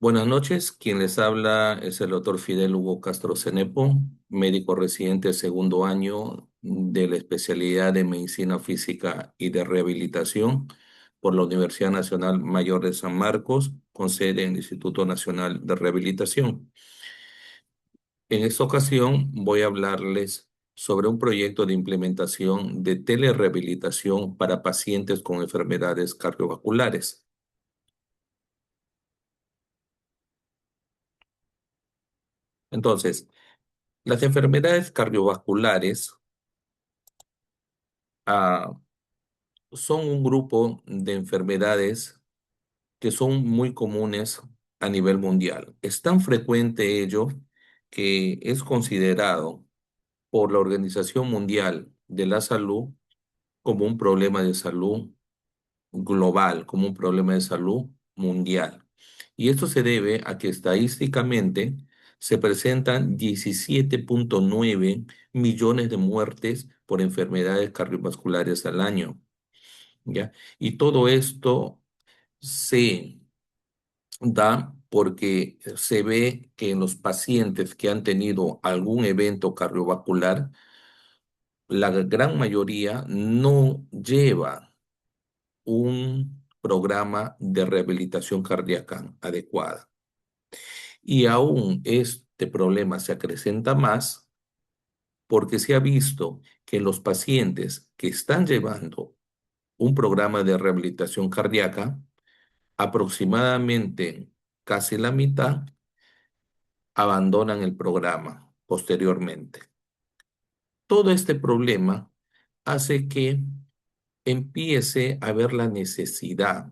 Buenas noches, quien les habla es el doctor Fidel Hugo Castro Cenepo, médico residente de segundo año de la especialidad de Medicina Física y de Rehabilitación por la Universidad Nacional Mayor de San Marcos, con sede en el Instituto Nacional de Rehabilitación. En esta ocasión voy a hablarles sobre un proyecto de implementación de telerehabilitación para pacientes con enfermedades cardiovasculares. Entonces, las enfermedades cardiovasculares ah, son un grupo de enfermedades que son muy comunes a nivel mundial. Es tan frecuente ello que es considerado por la Organización Mundial de la Salud como un problema de salud global, como un problema de salud mundial. Y esto se debe a que estadísticamente se presentan 17,9 millones de muertes por enfermedades cardiovasculares al año. ¿Ya? Y todo esto se da porque se ve que en los pacientes que han tenido algún evento cardiovascular, la gran mayoría no lleva un programa de rehabilitación cardíaca adecuada. Y aún este problema se acrecenta más porque se ha visto que los pacientes que están llevando un programa de rehabilitación cardíaca, aproximadamente casi la mitad abandonan el programa posteriormente. Todo este problema hace que empiece a haber la necesidad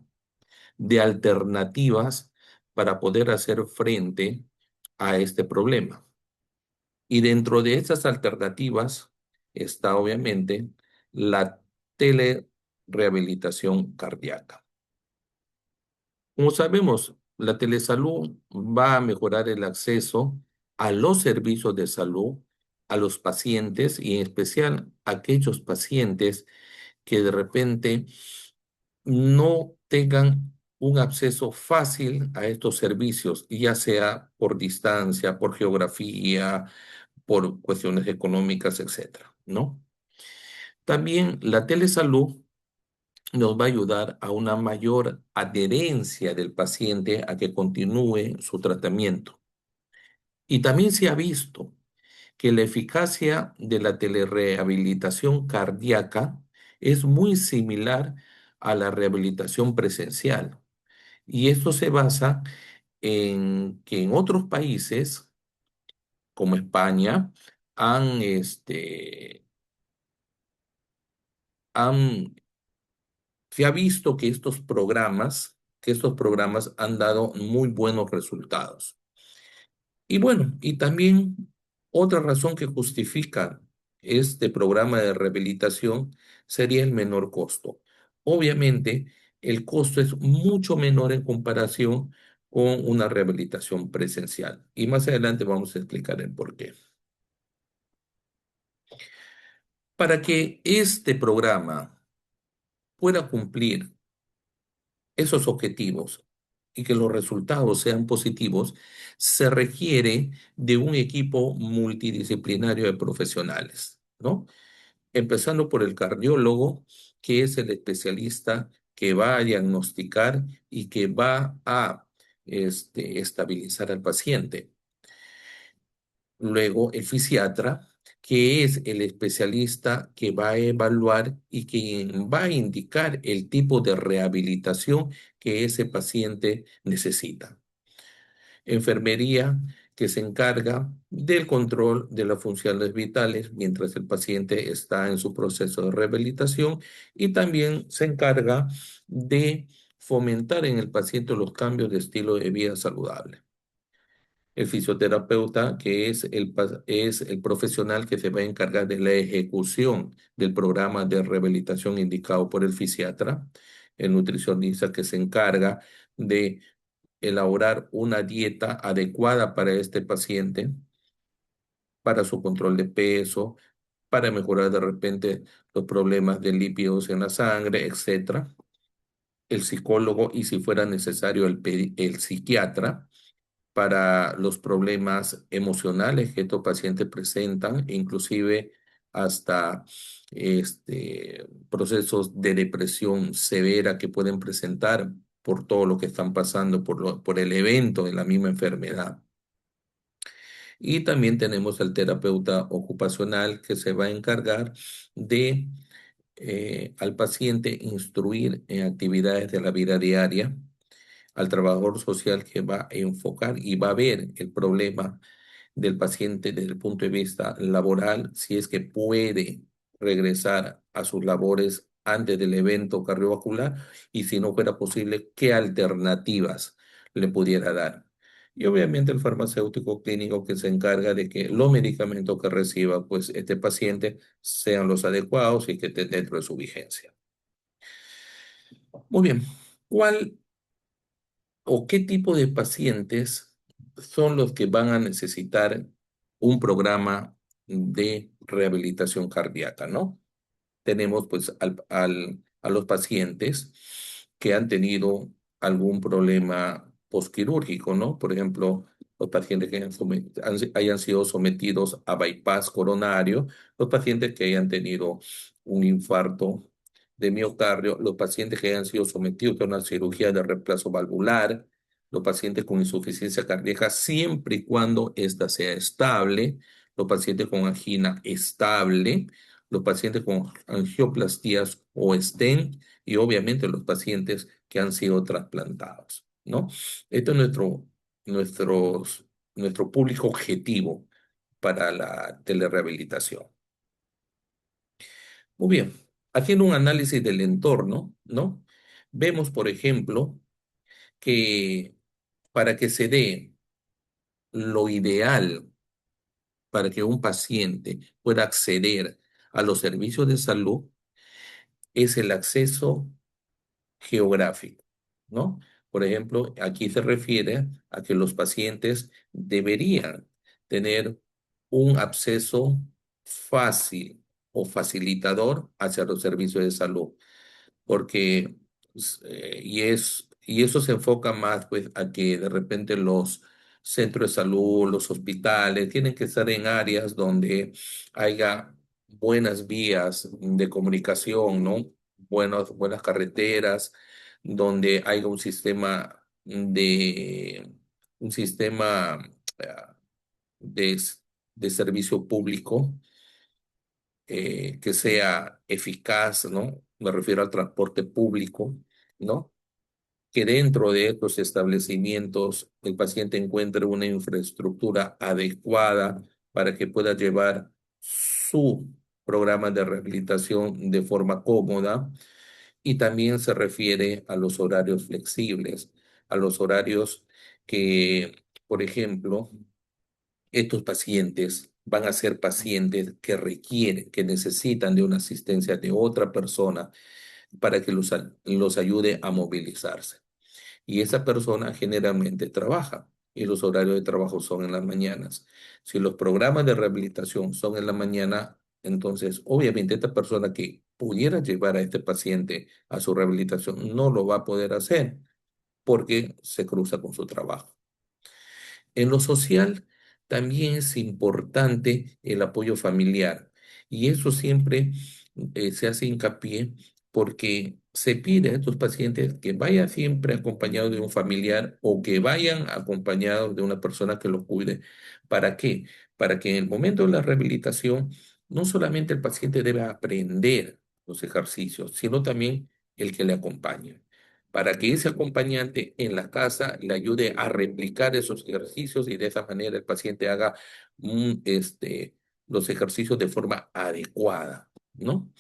de alternativas para poder hacer frente a este problema. Y dentro de estas alternativas está obviamente la telerehabilitación cardíaca. Como sabemos, la telesalud va a mejorar el acceso a los servicios de salud a los pacientes y en especial a aquellos pacientes que de repente no tengan un acceso fácil a estos servicios, ya sea por distancia, por geografía, por cuestiones económicas, etcétera, ¿no? También la telesalud nos va a ayudar a una mayor adherencia del paciente a que continúe su tratamiento. Y también se ha visto que la eficacia de la telerehabilitación cardíaca es muy similar a la rehabilitación presencial. Y esto se basa en que en otros países, como España, han, han se ha visto que estos programas han dado muy buenos resultados. Y bueno, y también otra razón que justifica este programa de rehabilitación sería el menor costo. Obviamente, el costo es mucho menor en comparación con una rehabilitación presencial. Y más adelante vamos a explicar el por qué. Para que este programa pueda cumplir esos objetivos y que los resultados sean positivos, se requiere de un equipo multidisciplinario de profesionales, ¿no? Empezando por el cardiólogo, que es el especialista que va a diagnosticar y que va a estabilizar al paciente. Luego, el fisiatra, que es el especialista que va a evaluar y que va a indicar el tipo de rehabilitación que ese paciente necesita. Enfermería, que se encarga del control de las funciones vitales mientras el paciente está en su proceso de rehabilitación y también se encarga de fomentar en el paciente los cambios de estilo de vida saludable. El fisioterapeuta, que es el profesional que se va a encargar de la ejecución del programa de rehabilitación indicado por el fisiatra. El nutricionista, que se encarga de elaborar una dieta adecuada para este paciente, para su control de peso, para mejorar de repente los problemas de lípidos en la sangre, etcétera. El psicólogo y si fuera necesario el psiquiatra para los problemas emocionales que estos pacientes presentan, inclusive hasta procesos de depresión severa que pueden presentar por todo lo que están pasando, por el evento de la misma enfermedad. Y también tenemos al terapeuta ocupacional que se va a encargar de al paciente instruir en actividades de la vida diaria, al trabajador social que va a enfocar y va a ver el problema del paciente desde el punto de vista laboral, si es que puede regresar a sus labores antes del evento cardiovascular y si no fuera posible, qué alternativas le pudiera dar. Y obviamente el farmacéutico clínico que se encarga de que los medicamentos que reciba pues este paciente sean los adecuados y que estén dentro de su vigencia. Muy bien, ¿cuál o qué tipo de pacientes son los que van a necesitar un programa de rehabilitación cardíaca, ¿no? Tenemos pues a los pacientes que han tenido algún problema posquirúrgico, ¿no? Por ejemplo, los pacientes que hayan sido sometidos a bypass coronario, los pacientes que hayan tenido un infarto de miocardio, los pacientes que hayan sido sometidos a una cirugía de reemplazo valvular, los pacientes con insuficiencia cardíaca, siempre y cuando ésta sea estable, los pacientes con angina estable, los pacientes con angioplastías o stent y obviamente los pacientes que han sido trasplantados, ¿no? Este es nuestros, nuestro público objetivo para la telerehabilitación. Muy bien, haciendo un análisis del entorno, ¿no? Vemos, por ejemplo, que para que se dé lo ideal para que un paciente pueda acceder a los servicios de salud es el acceso geográfico, ¿no? Por ejemplo, aquí se refiere a que los pacientes deberían tener un acceso fácil o facilitador hacia los servicios de salud porque y eso se enfoca más pues a que de repente los centros de salud, los hospitales tienen que estar en áreas donde haya buenas vías de comunicación, ¿no? Buenas carreteras, donde haya un sistema eh, de, de servicio público que sea eficaz, ¿no? Me refiero al transporte público, ¿no? Que dentro de estos establecimientos el paciente encuentre una infraestructura adecuada para que pueda llevar su programa de rehabilitación de forma cómoda y también se refiere a los horarios flexibles, a los horarios que, por ejemplo, estos pacientes van a ser pacientes que requieren, que necesitan de una asistencia de otra persona para que los ayude a movilizarse. Y esa persona generalmente trabaja y los horarios de trabajo son en las mañanas. Si los programas de rehabilitación son en la mañana, entonces obviamente esta persona que pudiera llevar a este paciente a su rehabilitación no lo va a poder hacer porque se cruza con su trabajo. En lo social también es importante el apoyo familiar y eso siempre se hace hincapié porque se pide a estos pacientes que vayan siempre acompañados de un familiar o que vayan acompañados de una persona que los cuide. ¿Para qué? Para que en el momento de la rehabilitación no solamente el paciente debe aprender los ejercicios, sino también el que le acompañe para que ese acompañante en la casa le ayude a replicar esos ejercicios y de esa manera el paciente haga los ejercicios de forma adecuada, ¿no?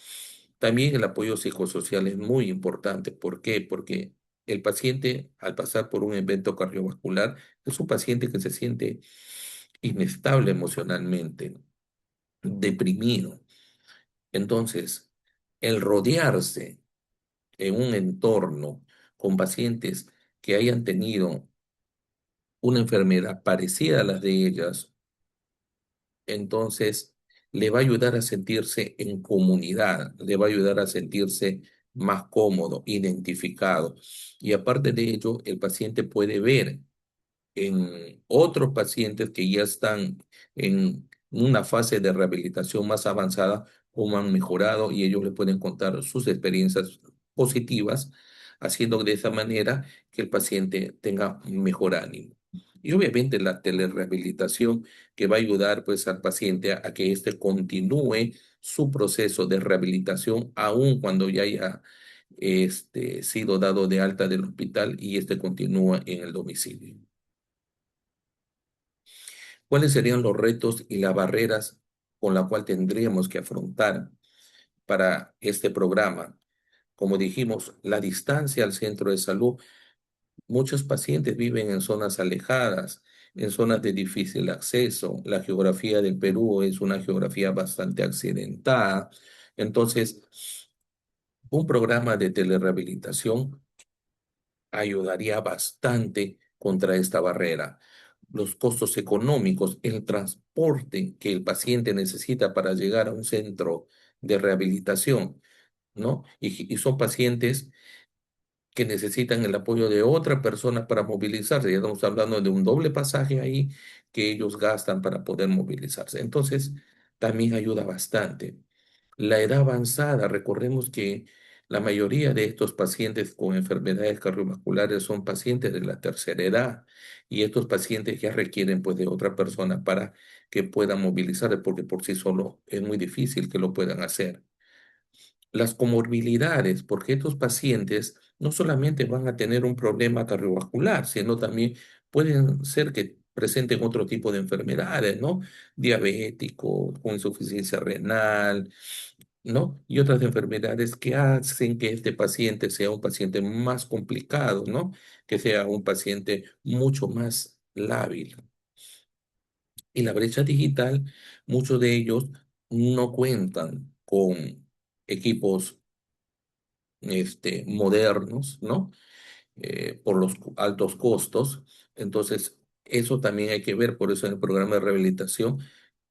También el apoyo psicosocial es muy importante. ¿Por qué? Porque el paciente, al pasar por un evento cardiovascular, es un paciente que se siente inestable emocionalmente, deprimido. Entonces, el rodearse en un entorno con pacientes que hayan tenido una enfermedad parecida a las de ellas, entonces le va a ayudar a sentirse en comunidad, le va a ayudar a sentirse más cómodo, identificado. Y aparte de ello, el paciente puede ver en otros pacientes que ya están en una fase de rehabilitación más avanzada, cómo han mejorado y ellos le pueden contar sus experiencias positivas, haciendo de esa manera que el paciente tenga mejor ánimo. Y obviamente la telerehabilitación que va a ayudar pues al paciente a que éste continúe su proceso de rehabilitación aun cuando ya haya sido dado de alta del hospital y este continúa en el domicilio. ¿Cuáles serían los retos y las barreras con la cual tendríamos que afrontar para este programa? Como dijimos, la distancia al centro de salud. Muchos pacientes viven en zonas alejadas, en zonas de difícil acceso. La geografía del Perú es una geografía bastante accidentada. Entonces, un programa de telerehabilitación ayudaría bastante contra esta barrera. Los costos económicos, el transporte que el paciente necesita para llegar a un centro de rehabilitación, ¿no? Y son pacientes que necesitan el apoyo de otra persona para movilizarse. Ya estamos hablando de un doble pasaje ahí que ellos gastan para poder movilizarse. Entonces, también ayuda bastante. La edad avanzada, recordemos que la mayoría de estos pacientes con enfermedades cardiovasculares son pacientes de la tercera edad y estos pacientes ya requieren pues de otra persona para que puedan movilizarse porque por sí solo es muy difícil que lo puedan hacer. Las comorbilidades, porque estos pacientes no solamente van a tener un problema cardiovascular, sino también pueden ser que presenten otro tipo de enfermedades, ¿no? Diabético, con insuficiencia renal, ¿no? Y otras enfermedades que hacen que este paciente sea un paciente más complicado, ¿no? Que sea un paciente mucho más lábil. Y la brecha digital, muchos de ellos no cuentan con equipos modernos, ¿no? Por los altos costos. Entonces, eso también hay que ver, por eso en el programa de rehabilitación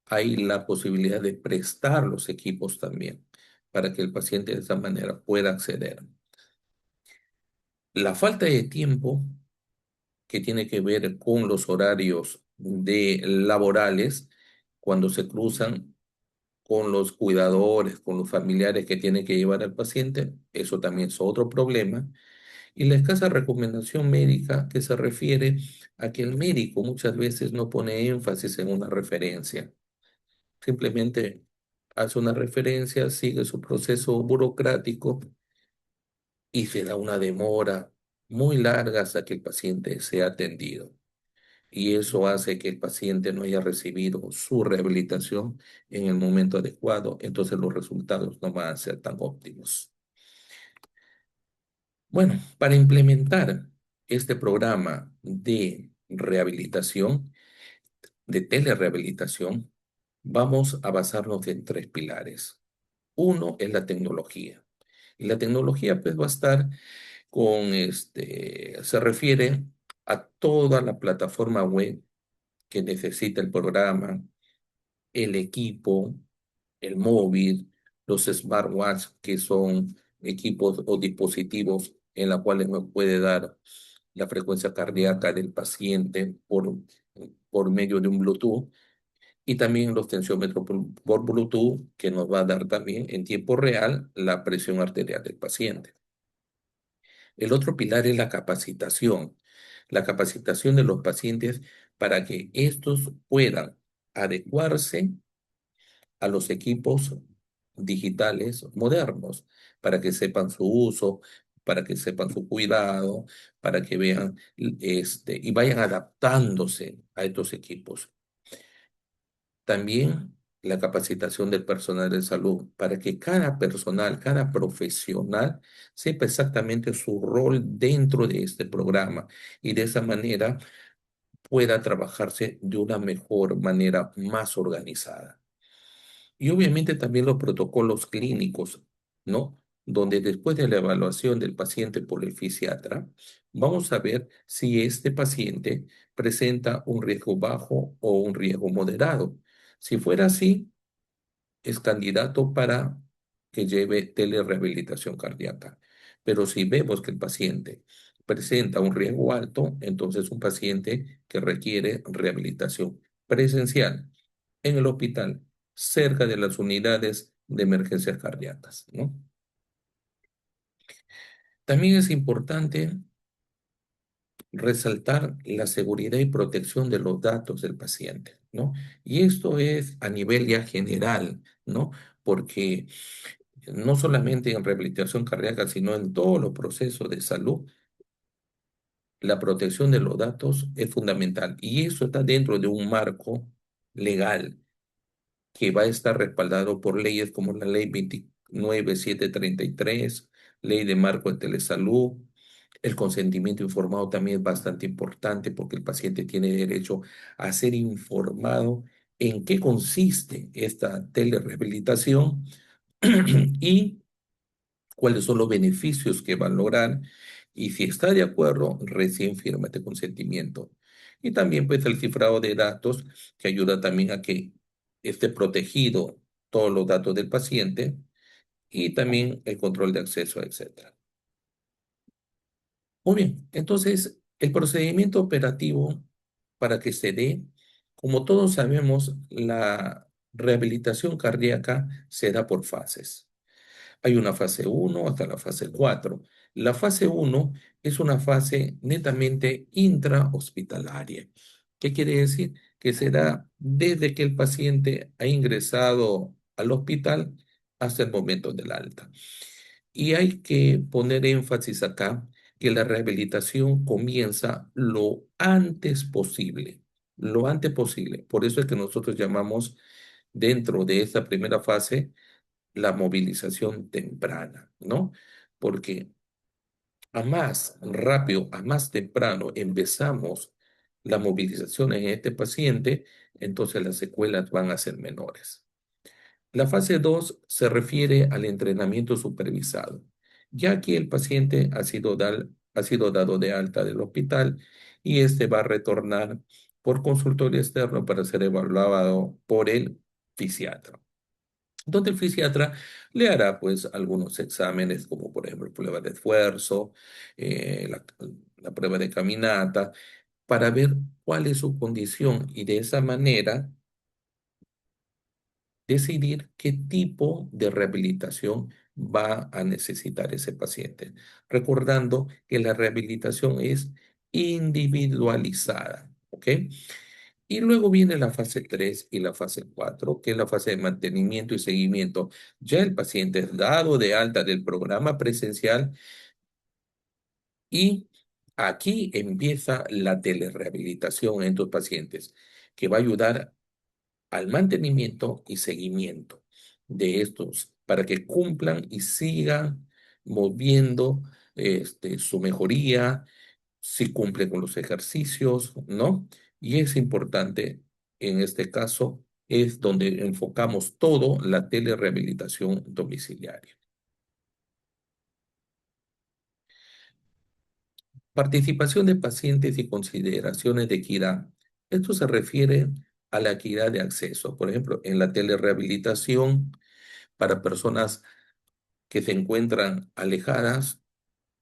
hay la posibilidad de prestar los equipos también, para que el paciente de esa manera pueda acceder. La falta de tiempo que tiene que ver con los horarios de laborales, cuando se cruzan con los cuidadores, con los familiares que tienen que llevar al paciente, eso también es otro problema. Y la escasa recomendación médica que se refiere a que el médico muchas veces no pone énfasis en una referencia. Simplemente hace una referencia, sigue su proceso burocrático y se da una demora muy larga hasta que el paciente sea atendido. Y eso hace que el paciente no haya recibido su rehabilitación en el momento adecuado, entonces los resultados no van a ser tan óptimos. Bueno, para implementar este programa de rehabilitación, de telerehabilitación, vamos a basarnos en tres pilares. Uno es la tecnología. Y la tecnología pues va a estar con se refiere a toda la plataforma web que necesita el programa, el equipo, el móvil, los smartwatch, que son equipos o dispositivos en los cuales nos puede dar la frecuencia cardíaca del paciente por medio de un Bluetooth, y también los tensiómetros por Bluetooth, que nos va a dar también en tiempo real la presión arterial del paciente. El otro pilar es la capacitación de los pacientes para que estos puedan adecuarse a los equipos digitales modernos, para que sepan su uso, para que sepan su cuidado, para que vean y vayan adaptándose a estos equipos. También la capacitación del personal de salud, para que cada personal, cada profesional sepa exactamente su rol dentro de este programa y de esa manera pueda trabajarse de una mejor manera más organizada. Y obviamente también los protocolos clínicos, ¿no? Donde después de la evaluación del paciente por el fisiatra, vamos a ver si este paciente presenta un riesgo bajo o un riesgo moderado. Si fuera así, es candidato para que lleve telerehabilitación cardíaca. Pero si vemos que el paciente presenta un riesgo alto, entonces es un paciente que requiere rehabilitación presencial en el hospital, cerca de las unidades de emergencias cardíacas, ¿no? También es importante resaltar la seguridad y protección de los datos del paciente, ¿no? Y esto es a nivel ya general, ¿no? Porque no solamente en rehabilitación cardíaca, sino en todos los procesos de salud, la protección de los datos es fundamental. Y eso está dentro de un marco legal que va a estar respaldado por leyes como la Ley 29733, Ley de Marco de Telesalud. El consentimiento informado también es bastante importante porque el paciente tiene derecho a ser informado en qué consiste esta telerehabilitación y cuáles son los beneficios que va a lograr y si está de acuerdo, recién firma este consentimiento. Y también pues el cifrado de datos que ayuda también a que esté protegido todos los datos del paciente y también el control de acceso, etcétera. Muy bien, entonces el procedimiento operativo para que se dé, como todos sabemos, la rehabilitación cardíaca se da por fases. Hay una fase uno hasta la fase 4. La fase uno es una fase netamente intrahospitalaria. ¿Qué quiere decir? Que se da desde que el paciente ha ingresado al hospital hasta el momento del alta. Y hay que poner énfasis acá que la rehabilitación comienza lo antes posible, lo antes posible. Por eso es que nosotros llamamos dentro de esta primera fase la movilización temprana, ¿no? Porque a más rápido, a más temprano empezamos la movilización en este paciente, entonces las secuelas van a ser menores. La fase 2 se refiere al entrenamiento supervisado. Ya aquí el paciente ha sido dado de alta del hospital y este va a retornar por consultorio externo para ser evaluado por el fisiatra donde el fisiatra le hará pues algunos exámenes como por ejemplo prueba de esfuerzo, la prueba de caminata, para ver cuál es su condición y de esa manera decidir qué tipo de rehabilitación va a necesitar ese paciente. Recordando que la rehabilitación es individualizada, ¿ok? Y luego viene la fase 3 y la fase 4, que es la fase de mantenimiento y seguimiento. Ya el paciente es dado de alta del programa presencial y aquí empieza la telerehabilitación en estos pacientes, que va a ayudar al mantenimiento y seguimiento de estos para que cumplan y sigan moviendo su mejoría, si cumple con los ejercicios, ¿no? Y es importante, en este caso, es donde enfocamos todo la telerehabilitación domiciliaria. Participación de pacientes y consideraciones de equidad. Esto se refiere a la equidad de acceso. Por ejemplo, en la telerehabilitación para personas que se encuentran alejadas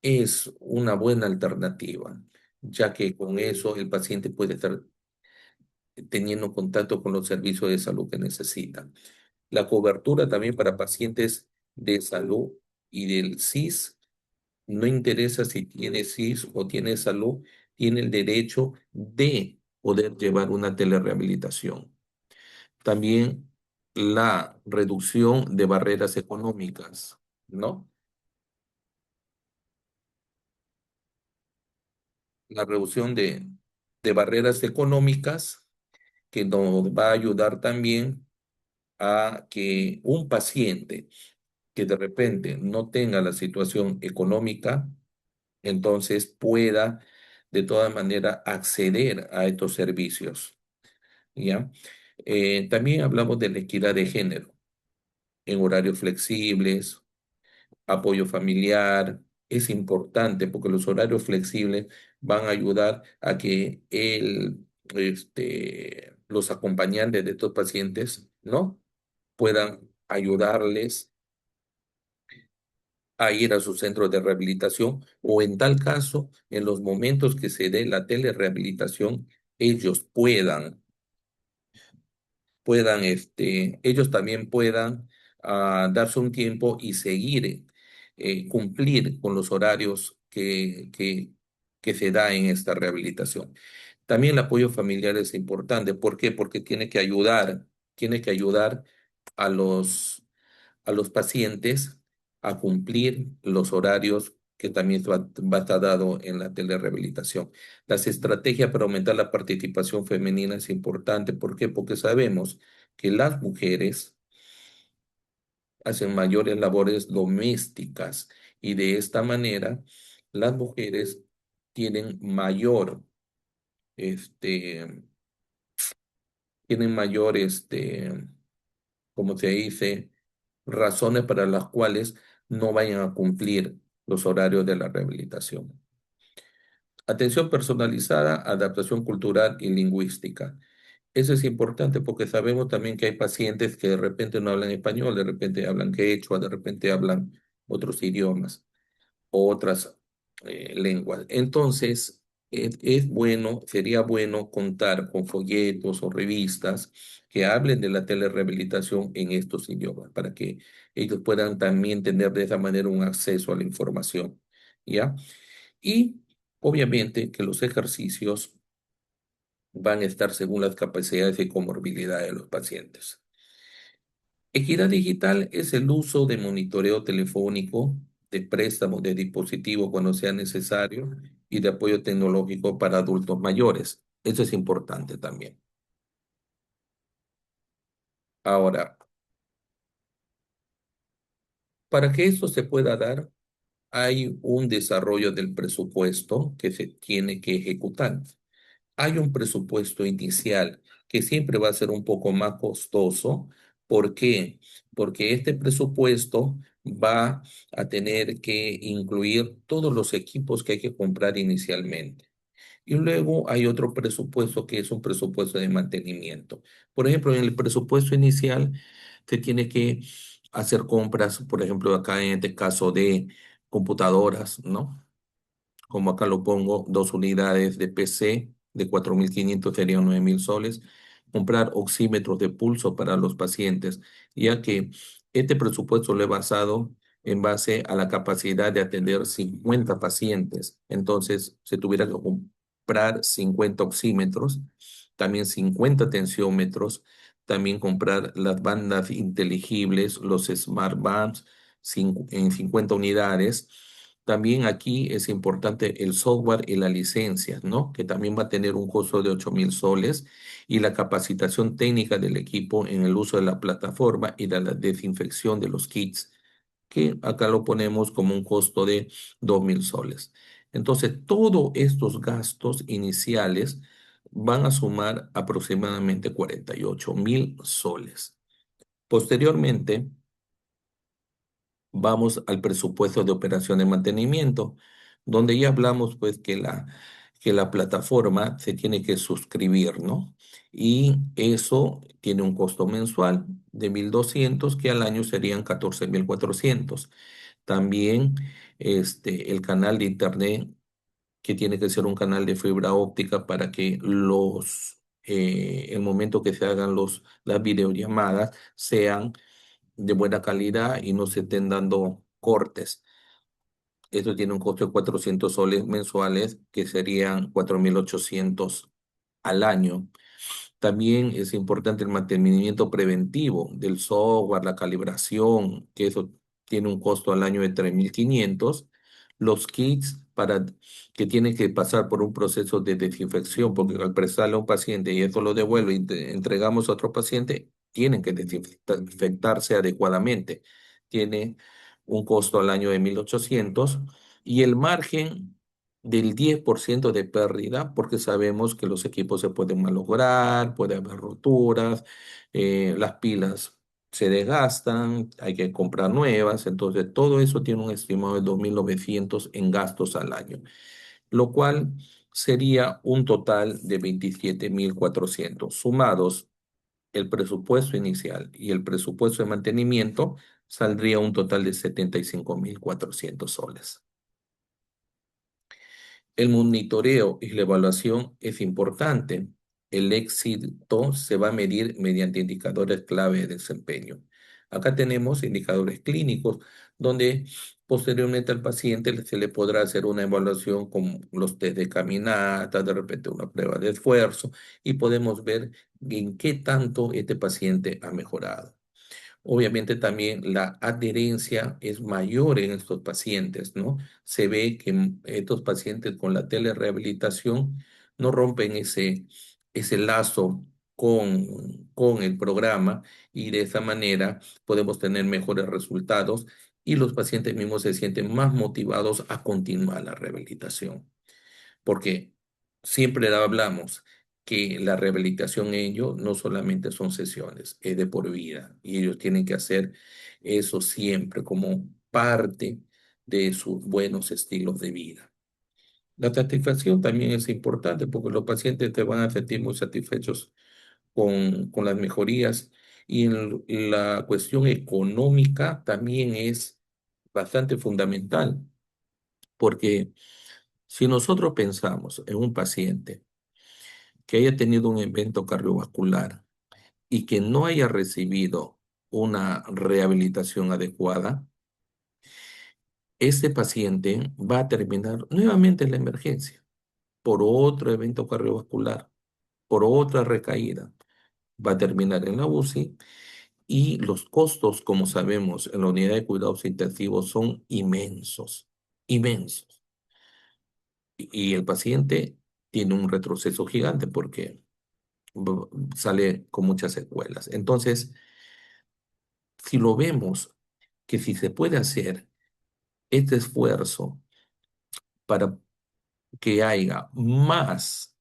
es una buena alternativa, ya que con eso el paciente puede estar teniendo contacto con los servicios de salud que necesitan. La cobertura también para pacientes de salud y del SIS, no interesa si tiene SIS o tiene salud, tiene el derecho de poder llevar una telerehabilitación. También la reducción de barreras económicas, ¿no? La reducción de barreras económicas que nos va a ayudar también a que un paciente que de repente no tenga la situación económica, entonces pueda de todas maneras acceder a estos servicios, ¿ya? También hablamos de la equidad de género en horarios flexibles, apoyo familiar. Es importante porque los horarios flexibles van a ayudar a que los acompañantes de estos pacientes, ¿no? Puedan ayudarles a ir a su centro de rehabilitación o en tal caso, en los momentos que se dé la telerehabilitación, ellos ellos también puedan darse un tiempo y seguir, cumplir con los horarios que se da en esta rehabilitación. También el apoyo familiar es importante. ¿Por qué? Porque tiene que ayudar a a los pacientes a cumplir los horarios que también va a estar dado en la telerehabilitación. Las estrategias para aumentar la participación femenina es importante. ¿Por qué? Porque sabemos que las mujeres hacen mayores labores domésticas y de esta manera las mujeres tienen este, mayor, como se dice, razones para las cuales no vayan a cumplir los horarios de la rehabilitación. Atención personalizada, adaptación cultural y lingüística. Eso es importante porque sabemos también que hay pacientes que de repente no hablan español, de repente hablan quechua, de repente hablan otros idiomas o otras lenguas. Entonces, es bueno, sería bueno contar con folletos o revistas que hablen de la telerehabilitación en estos idiomas para que ellos puedan también tener de esa manera un acceso a la información, ¿ya? Y obviamente que los ejercicios van a estar según las capacidades y comorbilidad de los pacientes. Equidad digital es el uso de monitoreo telefónico, de préstamos de dispositivos cuando sea necesario y de apoyo tecnológico para adultos mayores. Eso es importante también. Ahora, para que esto se pueda dar, hay un desarrollo del presupuesto que se tiene que ejecutar. Hay un presupuesto inicial que siempre va a ser un poco más costoso. ¿Por qué? Porque este presupuesto va a tener que incluir todos los equipos que hay que comprar inicialmente. Y luego hay otro presupuesto que es un presupuesto de mantenimiento. Por ejemplo, en el presupuesto inicial se tiene que hacer compras, por ejemplo, acá en este caso de computadoras, ¿no? Como acá lo pongo, 2 unidades de PC de 4.500 serían 9.000 soles. Comprar oxímetros de pulso para los pacientes, ya que este presupuesto lo he basado en base a la capacidad de atender 50 pacientes. Entonces, se tuviera que comprar 50 oxímetros, también 50 tensiómetros, también comprar las bandas inteligibles, los smart bands en 50 unidades. También aquí es importante el software y la licencia, ¿no? Que también va a tener un costo de 8.000 soles y la capacitación técnica del equipo en el uso de la plataforma y de la desinfección de los kits, que acá lo ponemos como un costo de 2.000 soles. Entonces, todos estos gastos iniciales van a sumar aproximadamente 48.000 soles. Posteriormente, vamos al presupuesto de operación de mantenimiento, donde ya hablamos pues que la plataforma se tiene que suscribir, ¿no? Y eso tiene un costo mensual de 1.200 que al año serían 14.400. También el canal de internet, que tiene que ser un canal de fibra óptica para que el momento que se hagan las videollamadas sean de buena calidad y no se estén dando cortes. Esto tiene un costo de 400 soles mensuales, que serían 4.800 al año. También es importante el mantenimiento preventivo del software, la calibración, que eso tiene un costo al año de 3.500. Los kits que tienen que pasar por un proceso de desinfección, porque al prestarle a un paciente y eso lo devuelve y entregamos a otro paciente, tienen que desinfectarse adecuadamente. Tiene un costo al año de 1.800 y el margen del 10% de pérdida, porque sabemos que los equipos se pueden malograr, puede haber roturas, las pilas se desgastan, hay que comprar nuevas, entonces todo eso tiene un estimado de 2.900 en gastos al año, lo cual sería un total de 27.400 sumados el presupuesto inicial y el presupuesto de mantenimiento, saldría un total de 75.400 soles. El monitoreo y la evaluación es importante. El éxito se va a medir mediante indicadores clave de desempeño. Acá tenemos indicadores clínicos donde posteriormente al paciente se le podrá hacer una evaluación con los test de caminata, de repente una prueba de esfuerzo y podemos ver en qué tanto este paciente ha mejorado. Obviamente también la adherencia es mayor en estos pacientes, ¿no? Se ve que estos pacientes con la telerehabilitación no rompen ese lazo con el programa y de esa manera podemos tener mejores resultados y los pacientes mismos se sienten más motivados a continuar la rehabilitación porque siempre hablamos que la rehabilitación en ellos no solamente son sesiones, es de por vida y ellos tienen que hacer eso siempre como parte de sus buenos estilos de vida. La satisfacción también es importante porque los pacientes te van a sentir muy satisfechos con las mejorías y la cuestión económica también es bastante fundamental porque si nosotros pensamos en un paciente que haya tenido un evento cardiovascular y que no haya recibido una rehabilitación adecuada, ese paciente va a terminar nuevamente en la emergencia por otro evento cardiovascular, por otra recaída. Va a terminar en la UCI y los costos, como sabemos, en la unidad de cuidados intensivos son inmensos, inmensos. Y el paciente tiene un retroceso gigante porque sale con muchas secuelas. Entonces, si lo vemos, que si se puede hacer este esfuerzo para que haya más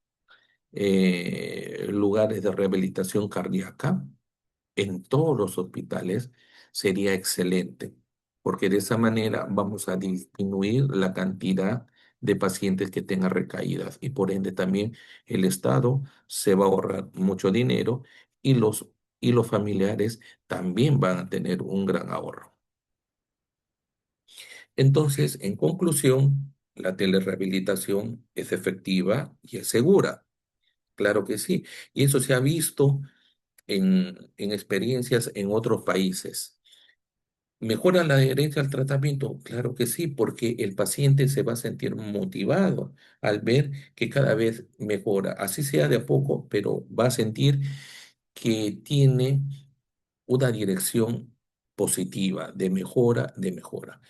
lugares de rehabilitación cardíaca en todos los hospitales, sería excelente, porque de esa manera vamos a disminuir la cantidad de pacientes que tengan recaídas y por ende también el Estado se va a ahorrar mucho dinero y los familiares también van a tener un gran ahorro. Entonces, en conclusión, la telerehabilitación es efectiva y es segura. Claro que sí. Y eso se ha visto en experiencias en otros países. ¿Mejora la adherencia al tratamiento? Claro que sí, porque el paciente se va a sentir motivado al ver que cada vez mejora. Así sea de a poco, pero va a sentir que tiene una dirección positiva de mejora, de mejora.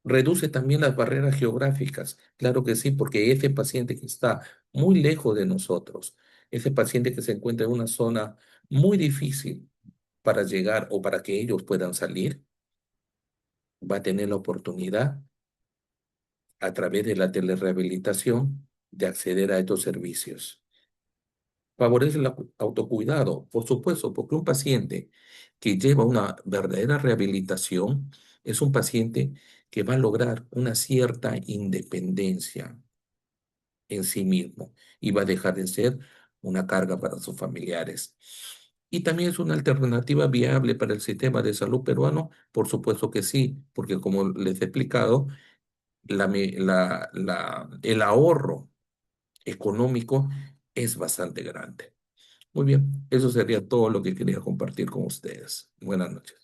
Reduce también las barreras geográficas. Claro que sí, porque ese paciente que está muy lejos de nosotros, ese paciente que se encuentra en una zona muy difícil para llegar o para que ellos puedan salir, va a tener la oportunidad a través de la telerehabilitación de acceder a estos servicios. Favorece el autocuidado, por supuesto, porque un paciente que lleva una verdadera rehabilitación es un paciente que va a lograr una cierta independencia en sí mismo y va a dejar de ser una carga para sus familiares. Y también es una alternativa viable para el sistema de salud peruano, por supuesto que sí, porque como les he explicado, el ahorro económico es bastante grande. Muy bien, eso sería todo lo que quería compartir con ustedes. Buenas noches.